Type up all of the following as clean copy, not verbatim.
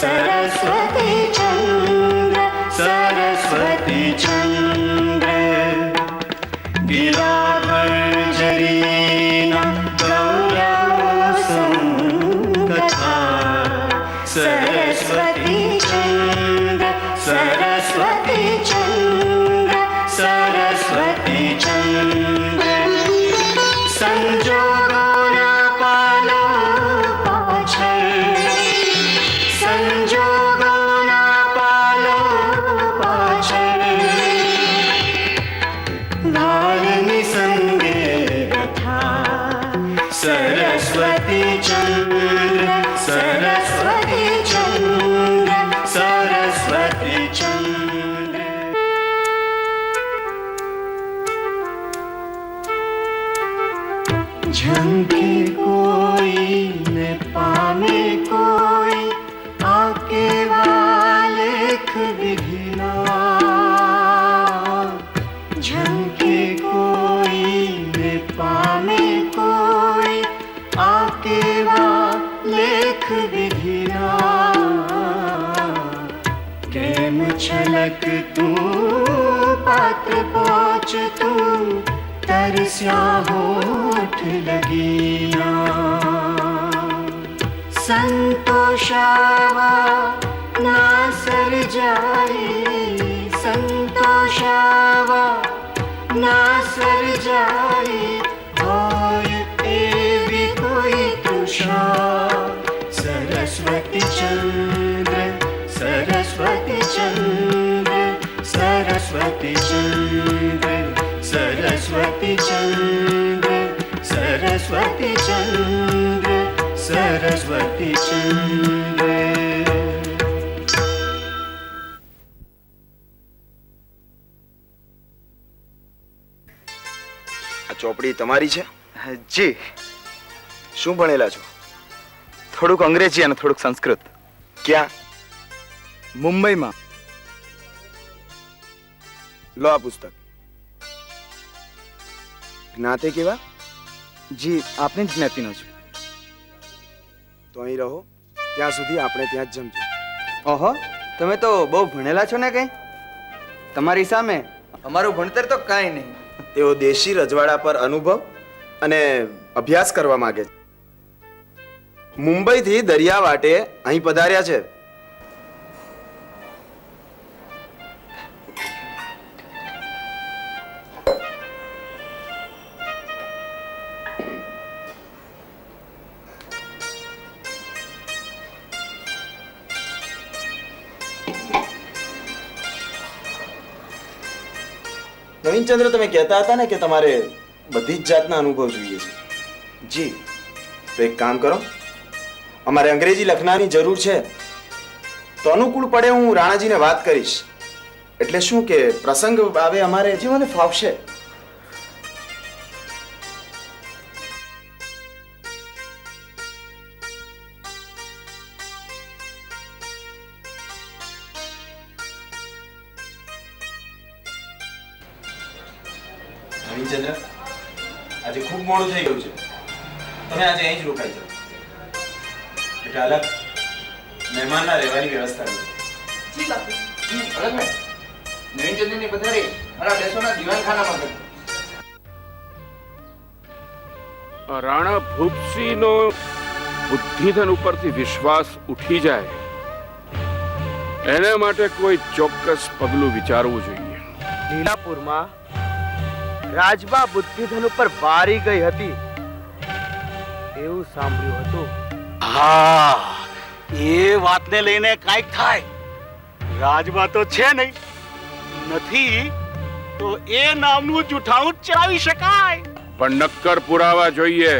सरस्वती चंद्र सरस्वती चंद्र गिराभर्जरीना गौरवसं कथा सरस्वती चंद्र सरस्वती चंद्र सरस्वती चंद्र संजोगोना पालो पाछळ संजोगोना पालो पाछळ भालनी संगे कथा सरस्वती चंद्र सरस्वती चंद्र सरस्वती चंद्र झंके कोई न पामे कोई आके वालेख विधिना झंके कोई न पामे कोई आके वालेख विधिना प्रेम छलक तू पात्र पहुँच तू तरस्या होठ लगीना संतोषावा ना सर जाए संतोषावा ना सर जाए और एवी कोई तुषा सरस्वती चंद्र सरस्वती चंद्र सरस्वती चंद्र सरस्वती चंद्र सरस्वती चंद्र सरस्वती चंद्र આ ચોપડી તમારી છે? જી. શું ભણેલા છો? થોડુંક અંગ્રેજી અને થોડુંક સંસ્કૃત. ક્યાં? મુંબઈમાં. લો આ પુસ્તક. જ્ઞાતે કેવા? જી આપની જ જ્ઞાતિનો છું. તો અહીં રહો ત્યાં સુધી આપણે ત્યાં જ જમજો. ઓહો, તમે તો બહુ ભણેલા છો ને કઈ? તમારી સામે અમારું ભણતર તો કાંઈ નહીં. તેઓ દેશી રજવાડા પર અનુભવ અને અભ્યાસ કરવા માંગે છે. મુંબઈથી દરિયા વાટે અહીં પધાર્યા છે. નવીનચંદ્ર, તમે કહેતા હતા ને કે તમારે બધી જ જાતના અનુભવ જોઈએ છે. જી. તો એક કામ કરો, અમારે અંગ્રેજી લખનારની જરૂર છે. તો અનુકૂળ પડે હું રાણાજીને વાત કરીશ. એટલે શું કે પ્રસંગ આવે અમારે જે મને ફાવશે. નવીનચંદ્ર, આજે ખૂબ મોડું થઈ ગયું છે. તમે આજે અહીં જ રોકાઈ જાઓ. એટલે અલગ મહેમાનના રહેવાની વ્યવસ્થા કરો. જી બાપુજી. અલગ મેં નવીનચંદ્રની પધારી મારા બેસોના દીવાનખાનામાં ગઈ. રાણા ભૂપસિંહનો બુદ્ધિધન ઉપરથી વિશ્વાસ ઉઠી જાય એના માટે કોઈ ચોક્કસ પગલું વિચારવું જોઈએ. લીલાપુરમાં રાજબા બુદ્ધિધન ઉપર વારી ગઈ હતી એવું સાંભળ્યું હતું. હા, એ વાતને લઈને કાંઈક થાય. રાજબા તો છે નહીં, નથી તો એ નામનું જૂઠાણું ચલાવી શકાય. પણ નક્કર પુરાવા જોઈએ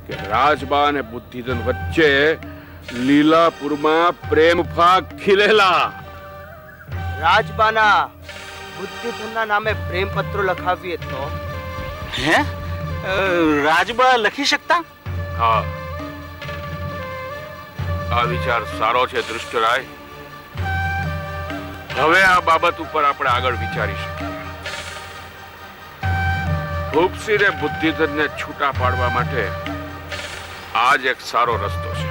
કે રાજબા અને બુદ્ધિધન વચ્ચે લીલાપુરમાં પ્રેમ ફાગ ખીલેલા. રાજબાના બુદ્ધિધનના નામે પ્રેમપત્રો લખાવીએ તો હે? રાજબા લખી શકતા? હા, આ વિચાર સારો છે દૃષ્ટરાય. હવે આ બાબત ઉપર આપણે આગળ વિચારી શકીએ. ભૂપસિંહને બુદ્ધિધનને છૂટા પાડવા માટે આ જ એક સારો રસ્તો છે.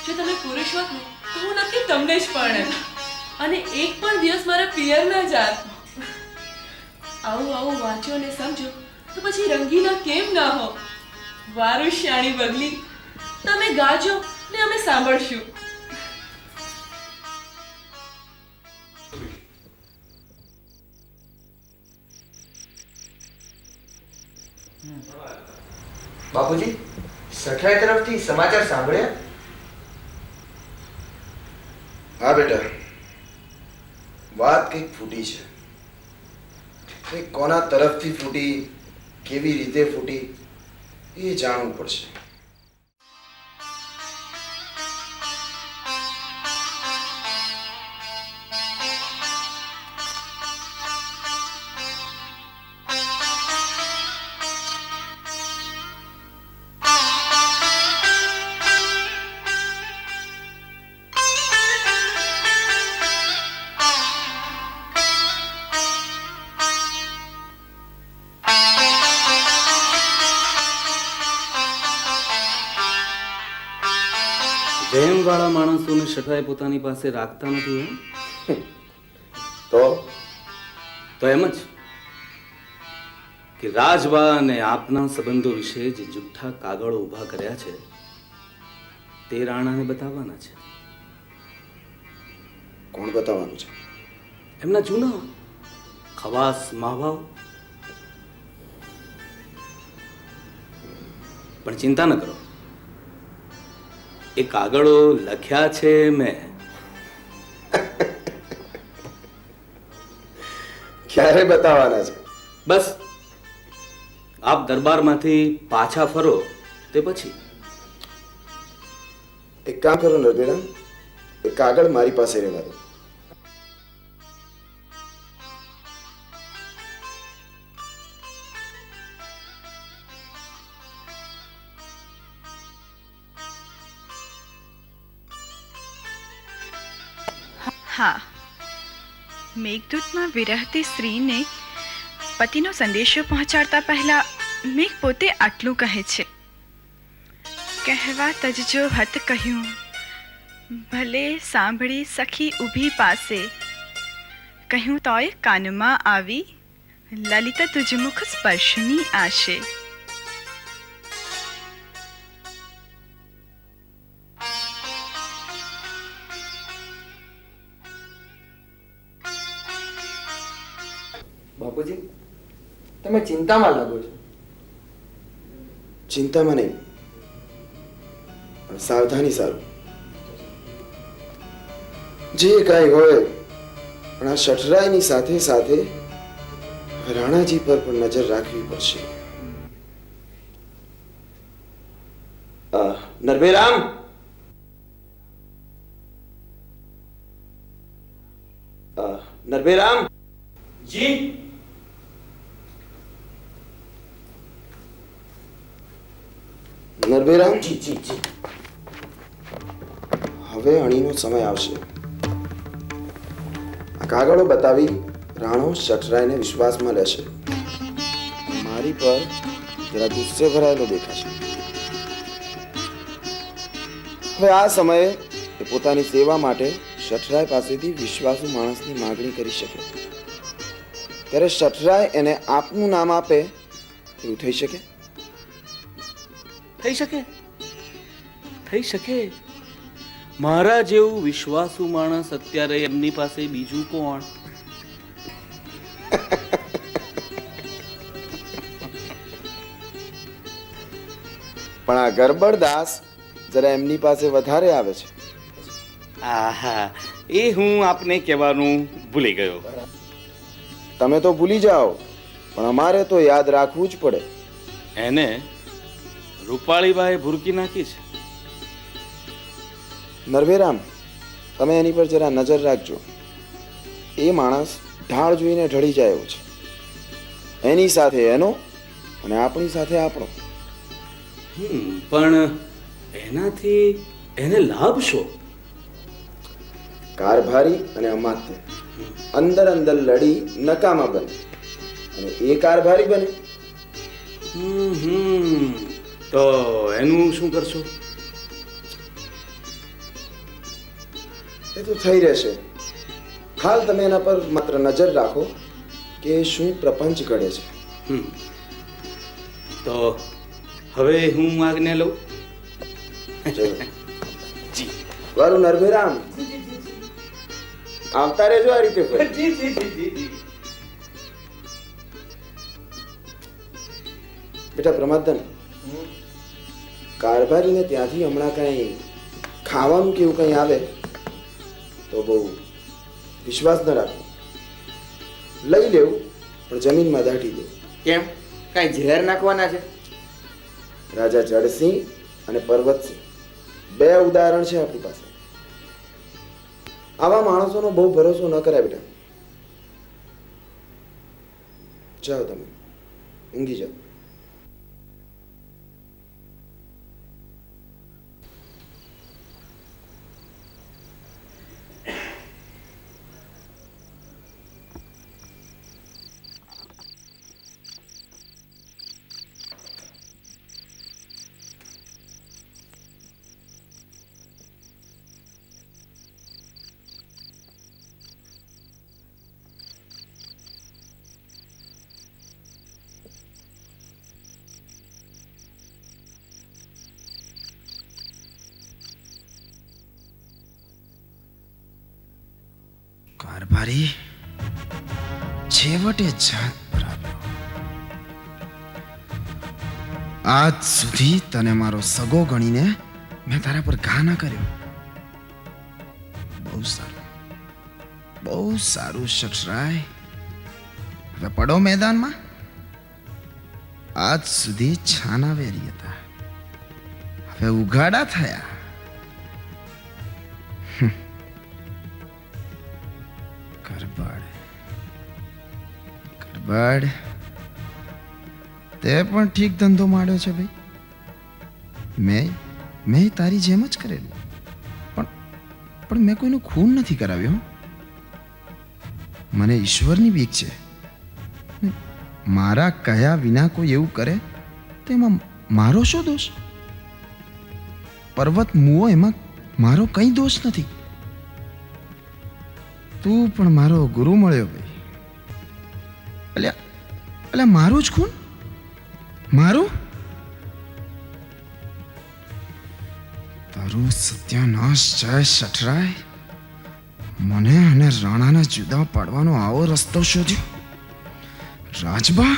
જો તમે પુરુષ હોત ને તો હું નક્કી તમને જ પરણે અને એક પણ દિવસ મારા પિયર ના જાત. આવું આવું વાંચો અને સમજો તો પછી રંગીલા કેમ ના હો. વારું શ્યાણી બગલી, તમે ગાજો ને અમે સાંભળશું. બાપુજી, સઠરાઈ તરફથી સમાચાર સાંભળ્યા? હા બેટા, વાત કંઈક ફૂટી છે. એ કોના તરફથી ફૂટી, કેવી રીતે ફૂટી, એ જાણવું પડશે. વહેમ વાળા માણસોને સઠરાઈ પોતાની પાસે રાખતા નથી. તો એમ જ કે રાજબા અને આપના સંબંધો વિશે જે જુઠ્ઠા કાગળો ઊભા કર્યા છે તે રાણાને બતાવવાના છે. કોણ બતાવવાનું છે? એમના જૂના ખવાસ માવાઓ. પણ ચિંતા ન કરો, એ કાગળો લખ્યા છે મેં. ક્યારે બતાવવાના છે? બસ આપ દરબારમાંથી પાછા ફરો તે પછી. એક કામ કરો નરબેરામ, એ કાગળ મારી પાસે રહેવા દો. હા, મેઘદૂતમાં વિરહતી સ્ત્રીને પતિનો સંદેશો પહોંચાડતા પહેલા મેઘ પોતે આટલું કહે છે: કહેવા તજજો હત કહ્યું, ભલે સાંભળી સખી ઊભી પાસે, કહ્યું તોય કાનમાં આવી, લલિત તુજ મુખ સ્પર્શની આશે. બાપુજી, તમે ચિંતામાં લાગો છો. ચિંતામાં નહીં, પણ સાવધાની સારું. જે કાંઈ હોય, પણ આ સઠરાઈની સાથે સાથે રાણાજી પર પણ નજર રાખવી પડશે. નરબેરામ, નરબેરામ જી. નરબેરામ, હવે અણીનો સમય આવશે. આ કાગળો બતાવી રાણો સઠરાઈને વિશ્વાસમાં લેશે. મારી પર જરા ગુસ્સે ભરાયેલો દેખાશે. હવે આ સમયે એ પોતાની સેવા માટે સઠરાઈ પાસેથી વિશ્વાસુ માણસની માગણી કરી શકે. ત્યારે સઠરાઈ એને આપનું નામ આપે એવું થઈ શકે? થઈ શકે, થઈ શકે. મારા જેવું વિશ્વાસુ માણસ અત્યારે એમની પાસે બીજું કોણ? પણ આ ગરબડદાસ જરા એમની પાસે વધારે આવે છે. આહા, એ હું આપને કહેવાનું ભૂલી ગયો. તમે તો ભૂલી જાઓ, પણ અમારે તો યાદ રાખવું જ પડે. એને રૂપાળીબાએ ભૂરકી નાખી છે. નરભેરામ, તમે એની પર જરા નજર રાખજો. એ માણસ ઢાળ જોઈને ઢળી જાય એવો છે. એની સાથે એનો અને આપણી સાથે આપણો. પણ એનાથી એને લાભ શો? કારભારી અને અમાત્ય અંદર અંદર લડી નકામા બને અને એ કારભારી બને. તો એનું શું કરશો? એ તો થઈ રહેશે. હાલ તમે એના પર માત્ર નજર રાખો કે શું પ્રપંચ ઘડે છે. તો હવે હું આજ્ઞા લઉં. વારું નરભેરામ, આવતા રહેજો આ રીતે ફરી. બેટા પ્રમાદન, કારભારીને ત્યાંથી હમણાં કઈ ખાવાનું કે એવું કઈ આવે તો બહુ વિશ્વાસ ન રાખો. લઈ લેવું પણ જમીનમાં દાટી દેવું. કેમ કાંઈ ઝેર નાખવાના છે? રાજા જડસિંહ અને પર્વતસિંહ બે ઉદાહરણ છે આપણી પાસે. આવા માણસોનો બહુ ભરોસો ન કરાય બેટા. જાઓ તમે ઊંઘી જાઓ. કારભારી છેવટે જાત પર આવ્યો. આજ સુધી તને મારો સગો ગણીને મેં તારા પર ઘા ના કર્યો. બહુ સારું, બહુ સારું શઠરાય. હવે પડો મેદાનમાં. આજ સુધી છાના વેરી હતા, હવે ઉઘાડા થયા. ગરબડ, તે પણ ઠીક ધંધો માંડ્યો છે ભાઈ. મેં તારી જેમ જ કરેલું, પણ મેં કોઈનું ખૂન નથી કરાવ્યું. મને ઈશ્વરની બીક છે. મારા કયા વિના કોઈ એવું કરે તો એમાં મારો શું દોષ? પર્વત મુઓ, એમાં મારો કંઈ દોષ નથી. તું પણ મારો ગુરુ મળ્યો ભાઈ. અલ્યા મારું જ ખૂન? મારું? તારું સત્યાનાશ જાય શઠરાય. મને અને રાણાને જુદા પાડવાનો આવો રસ્તો શોધ્યો. રાજબા?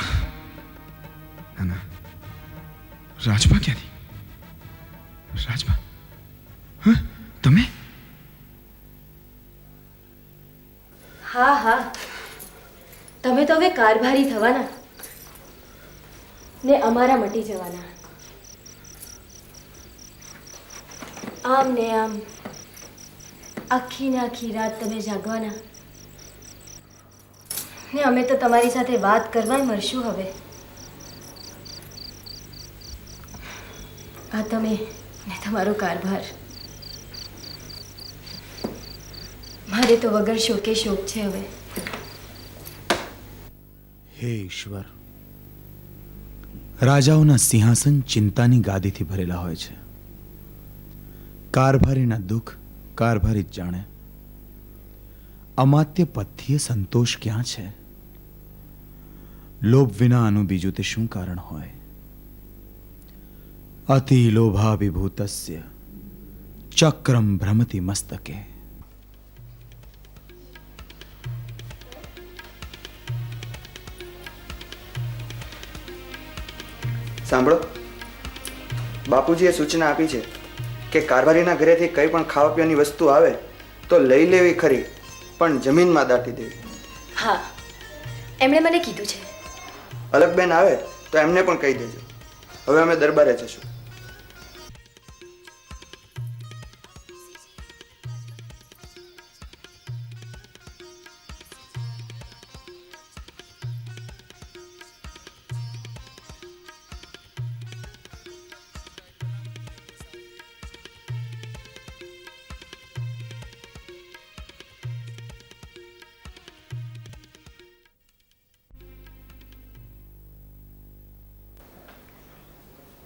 ના, રાજબા ક્યાંથી? રાજબા, હા તમે? હા હા, તમે તો હવે કારભારી થવાના ને અમારા મટી જવાના. આમ ને આમ આખી ને આખી રાત તમે જાગવાના ને અમે તો તમારી સાથે વાત કરવા મળશું. હવે આ તમે ને તમારો કારભાર. મારે તો વગર શોકે શોક છે હવે. હે ઈશ્વર, રાજાઓના સિંહાસન ચિંતાની ગાદીથી ભરેલા હોય છે. કારભારીના દુઃખ કારભારી જ જાણે. અમાત્ય પથ્થીએ સંતોષ ક્યાં છે? લોભ વિના આનું બીજું તે શું કારણ હોય? અતિ લોભાભિભૂતસ્ય ચક્રમ ભ્રમતિ મસ્તકે. સાંભળો, બાપુજીએ સૂચના આપી છે કે કારભારીના ઘરેથી કંઈ પણ ખાવા પીવાની વસ્તુ આવે તો લઈ લેવી ખરી, પણ જમીનમાં દાટી દેવી. હા, એમણે મને કીધું છે. અલગબેન આવે તો એમને પણ કહી દેજો. હવે અમે દરબારે જશું.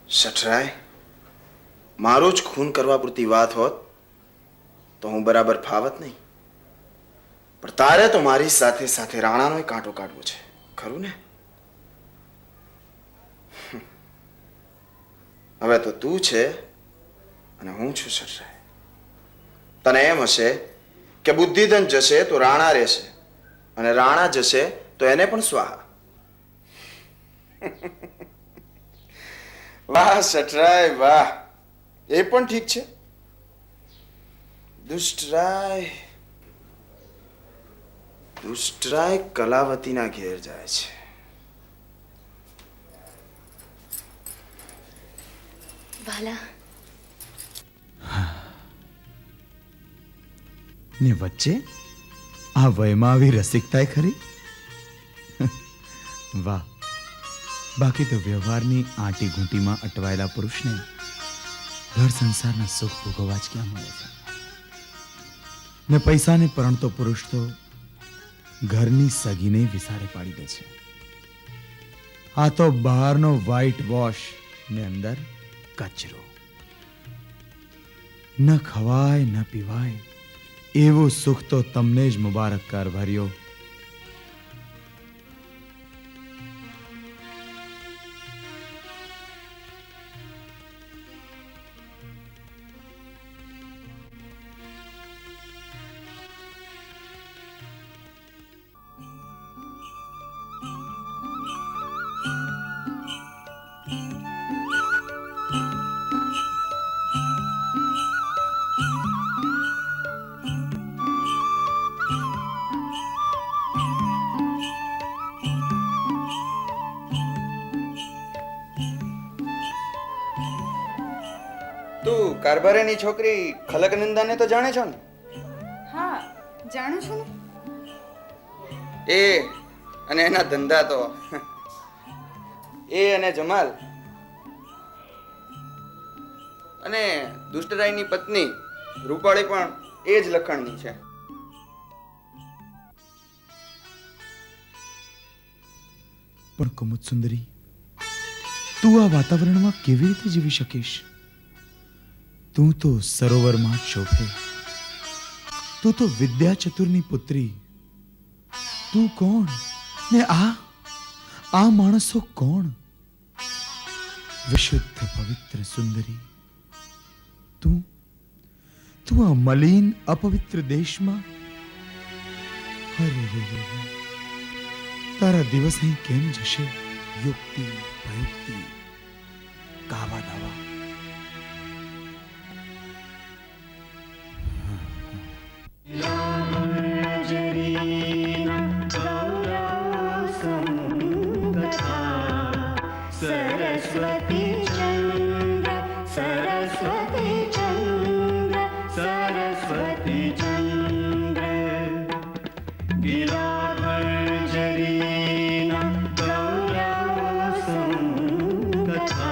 શઠરાય, મારો જ ખૂન કરવા પૂરતી વાત હોત તો હું બરાબર ફાવત નહીં. પણ તારે તો મારી સાથે સાથે રાણાનો કાંટો કાઢવો છે, ખરું ને? હવે તો તું છે અને હું છું શટરાય. તને એમ હશે કે બુદ્ધિધન જશે તો રાણા રહેશે, અને રાણા જશે તો એને પણ સ્વાહા. વાહ શટરાય વાહ, એ પણ ઠીક છે. દુષ્ટરાય કલાવતીના ઘેર જાય છે. વાલા, ને વચ્ચે આ વયમાં આવી રસિકતાય ખરી. વાહ, બાકી તો વ્યવહારની આંટી ઘૂંટીમાં અટવાયેલા પુરુષને ઘર સંસારના સુખ ભોગવવા જ ક્યાં મળે છે. ને પૈસાને પરણતો પુરુષ તો ઘરની સગીને વિસારે પાડી દે છે. આ તો બહારનો વ્હાઈટ વોશ ને અંદર કચરો. ન ખવાય ન પીવાય એવું સુખ તો તમને જ મુબારક કારભારીઓ. તું કારભારીની છોકરી ખલકનંદાને તો જાણે છો ને? હા, જાણું છું ને. એ અને એના ધંધા તો એ અને જમાલ અને દુષ્ટરાયની પત્ની રૂપાળી પણ એ જ લખણની છે. પણ કુમુદ સુંદરી, તું આ વાતાવરણમાં કેવી રીતે જીવી શકીશ? તું તો સરોવરમાં જ શોભે. તું તો વિદ્યા ચતુરની પુત્રી. તું કોણ ને આ માણસો કોણ? વિશુદ્ધ પવિત્ર સુંદરી, તું આ મલિન અપવિત્ર દેશમાં. અરે, તારા દિવસ અહીં કેમ જશે? યુક્તિ પ્રયુક્તિ, કાવા દાવા. सरस्वती चंद्र, सरस्वती चंद्र, सरस्वती चंद्र, गिलाधर जरीना गौरव संगथा.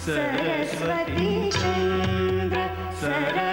सरस्वती चंद्र, सरस्वती